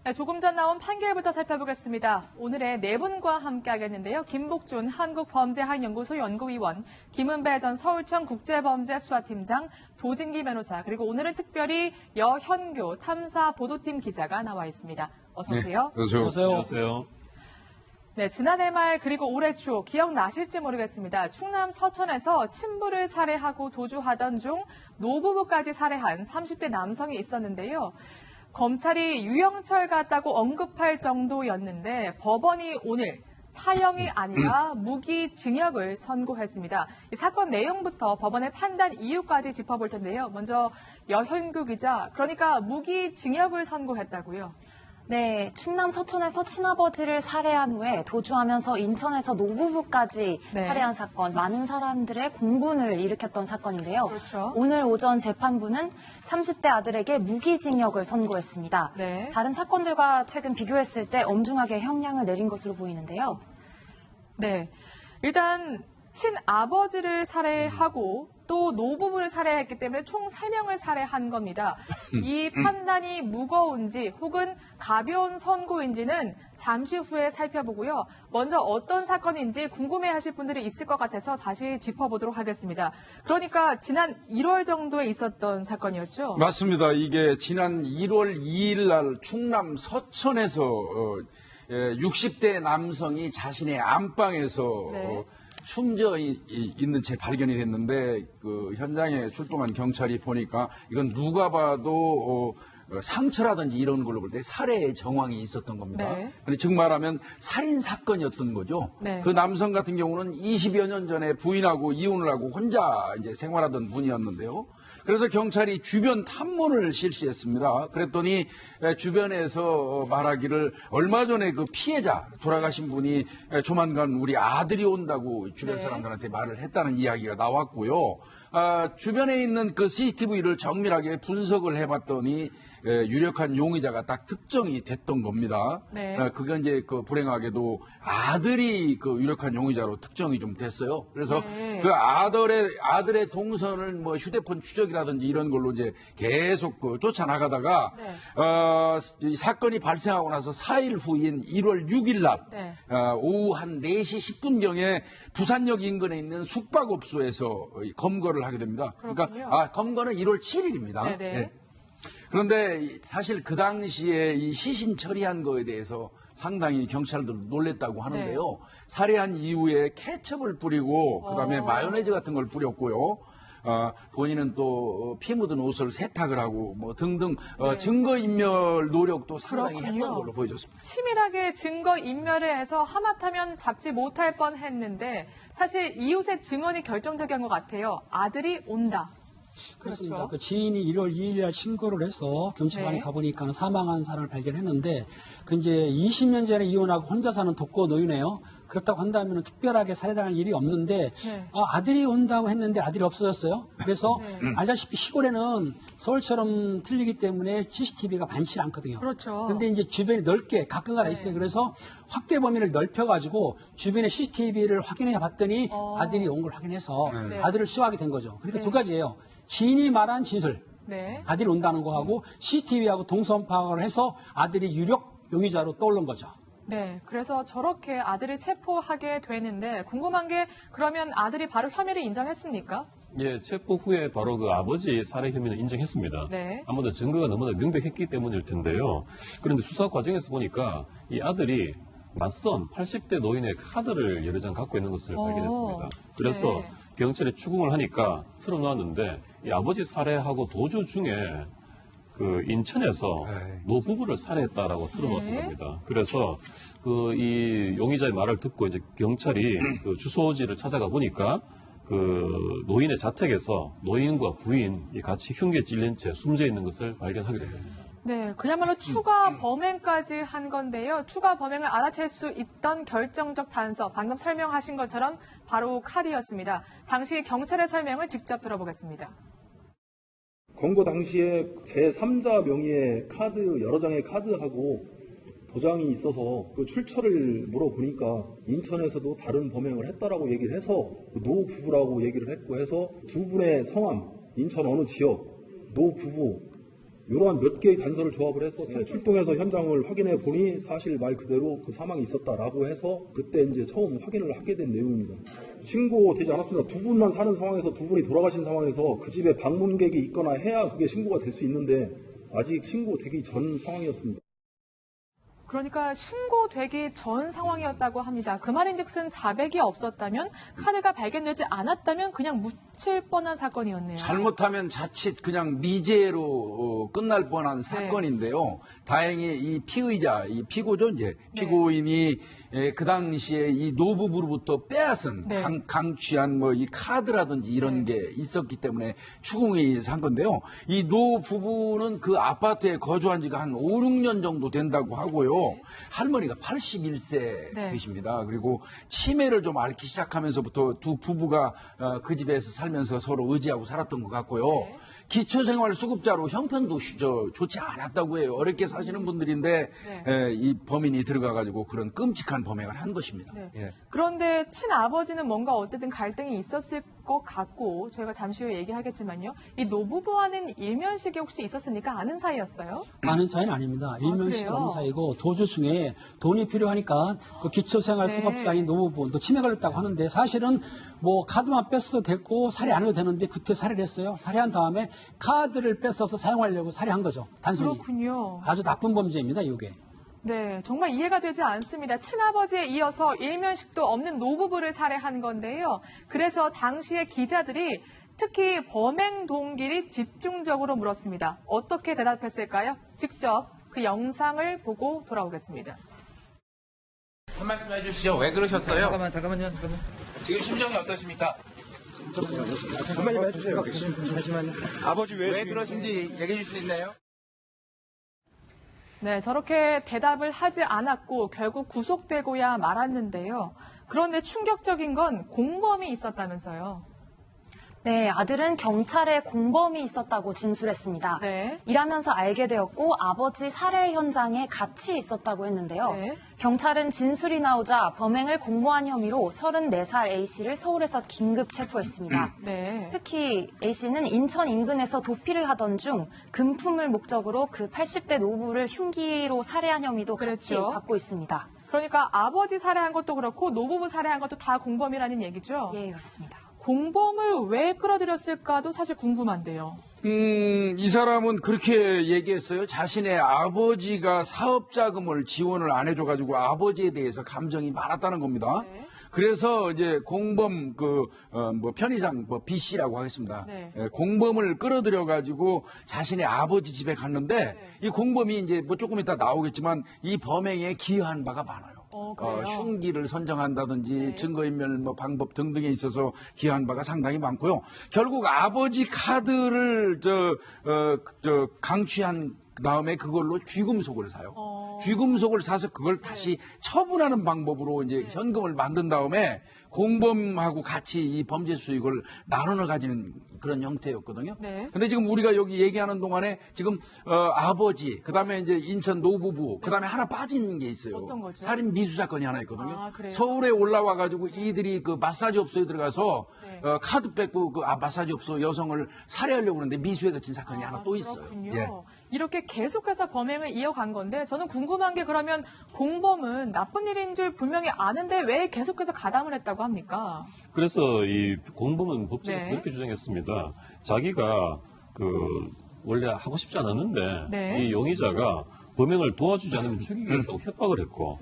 네, 조금 전 나온 판결부터 살펴보겠습니다. 오늘의 네 분과 함께하겠는데요. 김복준 한국범죄학연구소 연구위원, 김은배 전 서울청 국제범죄수사팀장, 도진기 변호사, 그리고 오늘은 특별히 여현교 탐사보도팀 기자가 나와 있습니다. 어서 오세요. 네, 안녕하세요. 네, 지난해 말 그리고 올해 초 기억나실지 모르겠습니다. 충남 서천에서 친부를 살해하고 도주하던 중 노부부까지 살해한 30대 남성이 있었는데요. 검찰이 유영철 같다고 언급할 정도였는데 법원이 오늘 사형이 아니라 무기징역을 선고했습니다. 이 사건 내용부터 법원의 판단 이유까지 짚어볼 텐데요. 먼저 여현규 기자, 그러니까 무기징역을 선고했다고요? 네, 충남 서천에서 친아버지를 살해한 후에 도주하면서 인천에서 노부부까지 살해한 사건, 많은 사람들의 공분을 일으켰던 사건인데요. 그렇죠. 오늘 오전 재판부는 30대 아들에게 무기징역을 선고했습니다. 네. 다른 사건들과 최근 비교했을 때 엄중하게 형량을 내린 것으로 보이는데요. 네, 일단 친아버지를 살해하고 또 노부부를 살해했기 때문에 총 3명을 살해한 겁니다. 이 판단이 무거운지 혹은 가벼운 선고인지는 잠시 후에 살펴보고요. 먼저 어떤 사건인지 궁금해하실 분들이 있을 것 같아서 다시 짚어보도록 하겠습니다. 그러니까 지난 1월 정도에 있었던 사건이었죠? 맞습니다. 이게 지난 1월 2일 날 충남 서천에서 60대 남성이 자신의 안방에서 숨져 있는 채 발견이 됐는데 그 현장에 출동한 경찰이 보니까 이건 누가 봐도 상처라든지 이런 걸로 볼 때 살해의 정황이 있었던 겁니다. 네. 근데 즉 말하면 살인 사건이었던 거죠. 네. 그 남성 같은 경우는 20여 년 전에 부인하고 이혼을 하고 혼자 이제 생활하던 분이었는데요. 그래서 경찰이 주변 탐문을 실시했습니다. 그랬더니 주변에서 말하기를 얼마 전에 그 피해자 돌아가신 분이 조만간 우리 아들이 온다고 주변 사람들한테 말을 했다는 이야기가 나왔고요. 주변에 있는 그 CCTV를 정밀하게 분석을 해봤더니 유력한 용의자가 딱 특정이 됐던 겁니다. 네. 그건 이제 그 불행하게도 아들이 그 유력한 용의자로 특정이 좀 됐어요. 그래서 그 아들의 동선을 뭐 휴대폰 추적이라든지 이런 걸로 이제 계속 그 쫓아나가다가 이 사건이 발생하고 나서 4일 후인 1월 6일 날 오후 한 4시 10분경에 부산역 인근에 있는 숙박업소에서 검거를 하게 됩니다. 그렇군요. 그러니까 검거는 1월 7일입니다. 네. 그런데 사실 그 당시에 이 시신 처리한 거에 대해서 상당히 경찰들 놀랬다고 하는데요. 살해한 이후에 케첩을 뿌리고 그다음에 마요네즈 같은 걸 뿌렸고요. 본인은 또 피 묻은 옷을 세탁을 하고 뭐 등등 증거인멸 노력도 상당히 했던 걸로 보여졌습니다. 치밀하게 증거인멸을 해서 하마터면 잡지 못할 뻔했는데 사실 이웃의 증언이 결정적인 것 같아요. 아들이 온다. 그렇습니다. 그렇죠. 그 지인이 1월 2일 날 신고를 해서 경찰관이 가보니까 사망한 사람을 발견했는데 그 이제 20년 전에 이혼하고 혼자 사는 독거 노인이에요. 그렇다고 한다면 특별하게 살해당할 일이 없는데 아들이 온다고 했는데 아들이 없어졌어요. 그래서 알다시피 시골에는 서울처럼 틀리기 때문에 CCTV가 많지 않거든요. 그렇죠. 근데 이제 주변에 넓게 가끔가다 있어요. 그래서 확대 범위를 넓혀가지고 주변에 CCTV를 확인해 봤더니 아들이 온 걸 확인해서 아들을 수사하게 된 거죠. 그러니까 두 가지예요. 지인이 말한 진술, 아들이 온다는 거하고 CCTV하고 동선 파악을 해서 아들이 유력 용의자로 떠오른 거죠. 네, 그래서 저렇게 아들을 체포하게 되는데 궁금한 게 그러면 아들이 바로 혐의를 인정했습니까? 예, 체포 후에 바로 그 아버지 살해 혐의는 인정했습니다. 네. 아무래도 증거가 너무나 명백했기 때문일 텐데요. 그런데 수사 과정에서 보니까 이 아들이 낯선 80대 노인의 카드를 여러 장 갖고 있는 것을 발견했습니다. 그래서 경찰이 추궁을 하니까 틀어놓았는데 이 아버지 살해하고 도주 중에 그 인천에서 노부부를 살해했다라고 틀어놓았던 겁니다. 그래서 그 이 용의자의 말을 듣고 이제 경찰이 그 주소지를 찾아가 보니까 그 노인의 자택에서 노인과 부인이 같이 흉기에 찔린 채 숨져 있는 것을 발견하게 됩니다. 네, 그야말로 추가 범행까지 한 건데요. 추가 범행을 알아챌 수 있던 결정적 단서, 방금 설명하신 것처럼 바로 카드였습니다. 당시 경찰의 설명을 직접 들어보겠습니다. 검거 당시에 제3자 명의의 카드, 여러 장의 카드하고 도장이 있어서 그 출처를 물어보니까 인천에서도 다른 범행을 했다라고 얘기를 해서 노 부부라고 얘기를 했고 해서 두 분의 성함, 인천 어느 지역, 노 부부 이러한 몇 개의 단서를 조합을 해서 출동해서 현장을 확인해 보니 사실 말 그대로 그 사망이 있었다라고 해서 그때 이제 처음 확인을 하게 된 내용입니다. 신고되지 않았습니다. 두 분만 사는 상황에서 두 분이 돌아가신 상황에서 그 집에 방문객이 있거나 해야 그게 신고가 될 수 있는데 아직 신고되기 전 상황이었습니다. 그러니까 신고되기 전 상황이었다고 합니다. 그 말인즉슨 자백이 없었다면, 카드가 발견되지 않았다면 그냥 묻힐 뻔한 사건이었네요. 잘못하면 자칫 그냥 미제로 끝날 뻔한 사건인데요. 다행히 이 피의자, 이 피고죠, 이제 피고인이 그 당시에 이 노부부로부터 빼앗은 강취한 뭐 이 카드라든지 이런 게 있었기 때문에 추궁이 산 건데요. 이 노부부는 그 아파트에 거주한 지가 한 5, 6년 정도 된다고 하고요. 할머니가 81세 되십니다. 그리고 치매를 좀 앓기 시작하면서부터 두 부부가 그 집에서 살면서 서로 의지하고 살았던 것 같고요. 기초생활 수급자로 형편도 좋지 않았다고 해요. 어렵게 사시는 분들인데 이 범인이 들어가가지고 그런 끔찍한 범행을 한 것입니다. 예. 그런데 친아버지는 뭔가 어쨌든 갈등이 있었을 것 같고, 저희가 잠시 후에 얘기하겠지만요. 이 노부부와는 일면식이 혹시 있었습니까? 아는 사이였어요? 아는 사이는 아닙니다. 일면식 그래요? 없는 사이고 도주 중에 돈이 필요하니까 그 기초생활 수급자인 노부부 또 치매 걸렸다고 하는데 사실은 뭐 카드만 뺐어도 됐고 살해 안 해도 되는데 그때 살해를 했어요. 살해한 다음에 카드를 뺏어서 사용하려고 살해한 거죠. 단순히. 그렇군요. 아주 나쁜 범죄입니다, 이게. 네, 정말 이해가 되지 않습니다. 친아버지에 이어서 일면식도 없는 노부부를 살해한 건데요. 그래서 당시에 기자들이 특히 범행 동기를 집중적으로 물었습니다. 어떻게 대답했을까요? 직접 그 영상을 보고 돌아오겠습니다. 한 말씀 해주시죠. 왜 그러셨어요? 잠깐만요. 지금 심정이 어떠십니까? 잠깐만요. 해주세요. 잠시만요. 아버지 왜 그러신지 얘기해 줄 수 있나요? 네, 저렇게 대답을 하지 않았고 결국 구속되고야 말았는데요. 그런데 충격적인 건 공범이 있었다면서요. 네, 아들은 경찰에 공범이 있었다고 진술했습니다. 네. 일하면서 알게 되었고 아버지 살해 현장에 같이 있었다고 했는데요. 네. 경찰은 진술이 나오자 범행을 공모한 혐의로 34살 A씨를 서울에서 긴급 체포했습니다. 네. 특히 A씨는 인천 인근에서 도피를 하던 중 금품을 목적으로 그 80대 노부를 흉기로 살해한 혐의도 같이 그렇죠. 받고 있습니다. 그러니까 아버지 살해한 것도 그렇고 노부부 살해한 것도 다 공범이라는 얘기죠. 예, 그렇습니다. 공범을 왜 끌어들였을까도 사실 궁금한데요. 이 사람은 그렇게 얘기했어요. 자신의 아버지가 사업 자금을 지원을 안 해줘가지고 아버지에 대해서 감정이 많았다는 겁니다. 네. 그래서 이제 공범 편의상 B 씨라고 하겠습니다. 네. 공범을 끌어들여가지고 자신의 아버지 집에 갔는데 이 공범이 이제 뭐 조금 이따 나오겠지만 이 범행에 기여한 바가 많아요. 그래요? 흉기를 선정한다든지 증거인멸 방법 등등에 있어서 기여한 바가 상당히 많고요. 결국 아버지 카드를 강취한 다음에 그걸로 귀금속을 사요. 귀금속을 사서 그걸 다시 처분하는 방법으로 이제 현금을 만든 다음에 공범하고 같이 이 범죄 수익을 나눠 가지는 그런 형태였거든요. 네. 근데 지금 우리가 여기 얘기하는 동안에 지금 아버지, 그다음에 이제 인천 노부부, 그다음에 하나 빠진 게 있어요. 어떤 거죠? 살인 미수 사건이 하나 있거든요. 아, 그래요? 서울에 올라와 가지고 이들이 그 마사지 업소에 들어가서 카드 뺏고 그 마사지 업소 여성을 살해하려고 하는데 미수에 그친 사건이 하나 또 있어요. 그렇군요. 예. 이렇게 계속해서 범행을 이어간 건데 저는 궁금한 게 그러면 공범은 나쁜 일인 줄 분명히 아는데 왜 계속해서 가담을 했다고 합니까? 그래서 이 공범은 법정에서 네. 그렇게 주장했습니다. 자기가 원래 하고 싶지 않았는데 네. 이 용의자가 범행을 도와주지 않으면 죽이겠다고 협박을 했고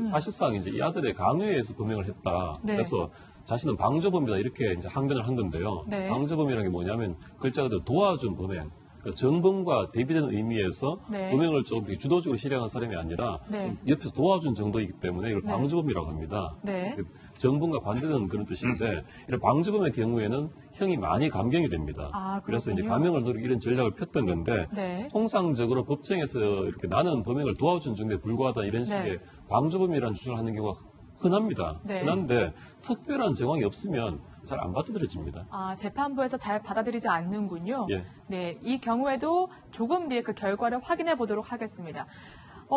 사실상 이제 이 아들의 강요에 의해서 범행을 했다. 네. 그래서 자신은 방조범이다 이렇게 이제 항변을 한 건데요. 네. 방조범이라는 게 뭐냐면 글자 그대로 도와준 범행. 그러니까 전범과 대비되는 의미에서 네. 범행을 좀 주도적으로 실행한 사람이 아니라 네. 좀 옆에서 도와준 정도이기 때문에 이걸 네. 방조범이라고 합니다. 네. 정범과 반대되는 그런 뜻인데 이런 방조범의 경우에는 형이 많이 감경이 됩니다. 아, 그래서 이제 그렇군요. 감형을 노리고 이런 전략을 폈던 건데 네. 통상적으로 법정에서 이렇게 나는 범행을 도와준 정도에 불과하다 이런 식의 네. 방조범이라는 주장을 하는 경우가 흔합니다. 네. 흔한데 특별한 정황이 없으면 잘 안 받아들여집니다. 재판부에서 잘 받아들이지 않는군요. 예. 네, 이 경우에도 조금 뒤에 그 결과를 확인해 보도록 하겠습니다.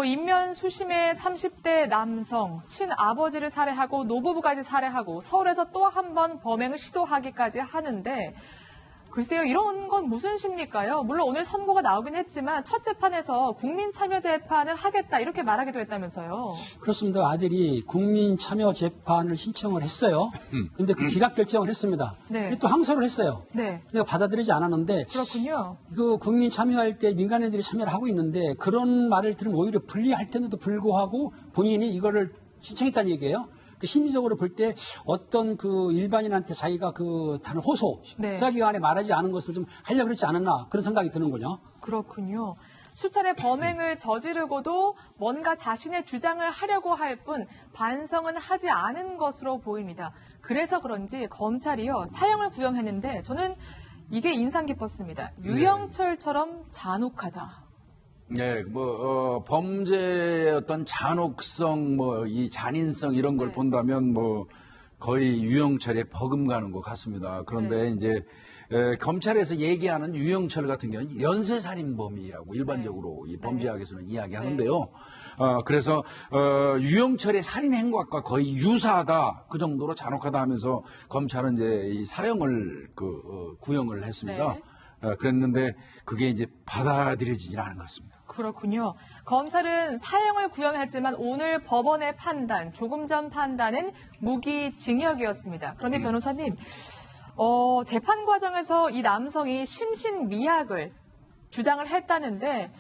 인면 수심의 30대 남성, 친아버지를 살해하고 노부부까지 살해하고 서울에서 또 한 번 범행을 시도하기까지 하는데 글쎄요, 이런 건 무슨 심리일까요? 물론 오늘 선고가 나오긴 했지만 첫 재판에서 국민참여재판을 하겠다 이렇게 말하기도 했다면서요. 그렇습니다. 아들이 국민참여재판을 신청을 했어요. 근데 그 기각 결정을 했습니다. 네. 또 항소를 했어요. 네. 내가 받아들이지 않았는데 그렇군요. 그 국민 참여할 때 민간인들이 참여를 하고 있는데 그런 말을 들으면 오히려 불리할 텐데도 불구하고 본인이 이거를 신청했다는 얘기예요. 심리적으로 볼 때 어떤 그 일반인한테 자기가 그 다른 호소, 네. 수사기관에 말하지 않은 것을 좀 하려고 그러지 않았나 그런 생각이 드는군요. 그렇군요. 수차례 범행을 저지르고도 뭔가 자신의 주장을 하려고 할 뿐 반성은 하지 않은 것으로 보입니다. 그래서 그런지 검찰이요, 사형을 구형했는데 저는 이게 인상 깊었습니다. 유영철처럼 잔혹하다. 네, 범죄의 어떤 잔혹성, 이 잔인성 이런 걸 네. 본다면 거의 유영철에 버금가는 것 같습니다. 그런데 네. 이제 검찰에서 얘기하는 유영철 같은 경우는 연쇄살인범이라고 일반적으로 이 범죄학에서는 이야기하는데요. 그래서 유영철의 살인 행각과 거의 유사하다, 그 정도로 잔혹하다 하면서 검찰은 이제 이 사형을 구형을 했습니다. 네. 그랬는데 그게 이제 받아들여지질 않은 것 같습니다. 그렇군요. 검찰은 사형을 구형했지만 오늘 법원의 판단, 조금 전 판단은 무기징역이었습니다. 그런데 변호사님, 재판 과정에서 이 남성이 심신미약을 주장을 했다는데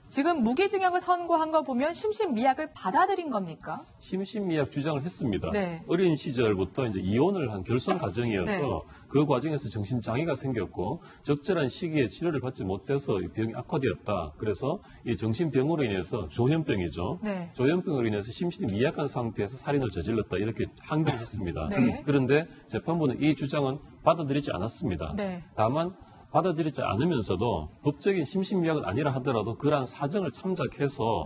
지금 무기징역을 선고한 거 보면 심신미약을 받아들인 겁니까? 심신미약 주장을 했습니다. 네. 어린 시절부터 이제 이혼을 한 결손 가정이어서 네. 그 과정에서 정신장애가 생겼고 적절한 시기에 치료를 받지 못해서 병이 악화되었다. 그래서 이 정신병으로 인해서 조현병이죠. 네. 조현병으로 인해서 심신이 미약한 상태에서 살인을 저질렀다. 이렇게 항변했습니다. 네. 그런데 재판부는 이 주장은 받아들이지 않았습니다. 네. 다만 받아들이지 않으면서도 법적인 심신미약은 아니라 하더라도 그러한 사정을 참작해서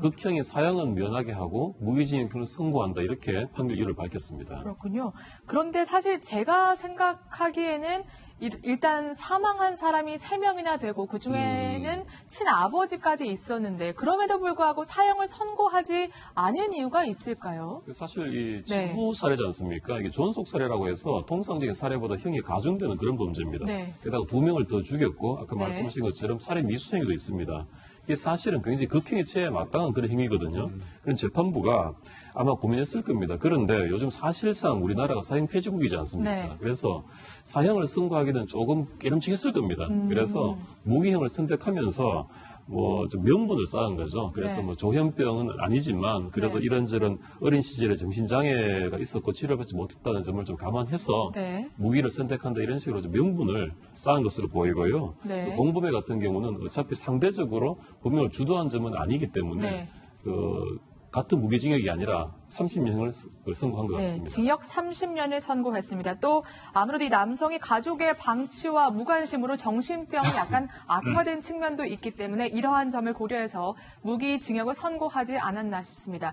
극형의 사형은 면하게 하고 무기징역을 선고한다 이렇게 판결 이유를 밝혔습니다. 그렇군요. 그런데 사실 제가 생각하기에는 일단 사망한 사람이 3명이나 되고 그중에는 친아버지까지 있었는데 그럼에도 불구하고 사형을 선고하지 않은 이유가 있을까요? 사실 이 네. 친부 사례지 않습니까? 이게 존속 사례라고 해서 통상적인 사례보다 형이 가중되는 그런 범죄입니다. 네. 게다가 2명을 더 죽였고 아까 네. 말씀하신 것처럼 살해 미수행위도 있습니다. 이게 사실은 굉장히 극형의 처해에 마땅한 그런 행위거든요. 그런 재판부가 아마 고민했을 겁니다. 그런데 요즘 사실상 우리나라가 사형 폐지국이지 않습니까? 네. 그래서 사형을 선고하기는 조금 깨름칙했을 겁니다. 그래서 무기형을 선택하면서 좀 명분을 쌓은 거죠. 그래서 네. 조현병은 아니지만 그래도 네. 이런저런 어린 시절에 정신장애가 있었고 치료받지 못했다는 점을 좀 감안해서 네. 무기를 선택한다 이런 식으로 좀 명분을 쌓은 것으로 보이고요. 네. 또 공범회 같은 경우는 어차피 상대적으로 범행을 주도한 점은 아니기 때문에 네. 같은 무기징역이 아니라 30년을 선고한 것 네, 같습니다. 징역 30년을 선고했습니다. 또 아무래도 이 남성이 가족의 방치와 무관심으로 정신병이 약간 악화된 측면도 있기 때문에 이러한 점을 고려해서 무기징역을 선고하지 않았나 싶습니다.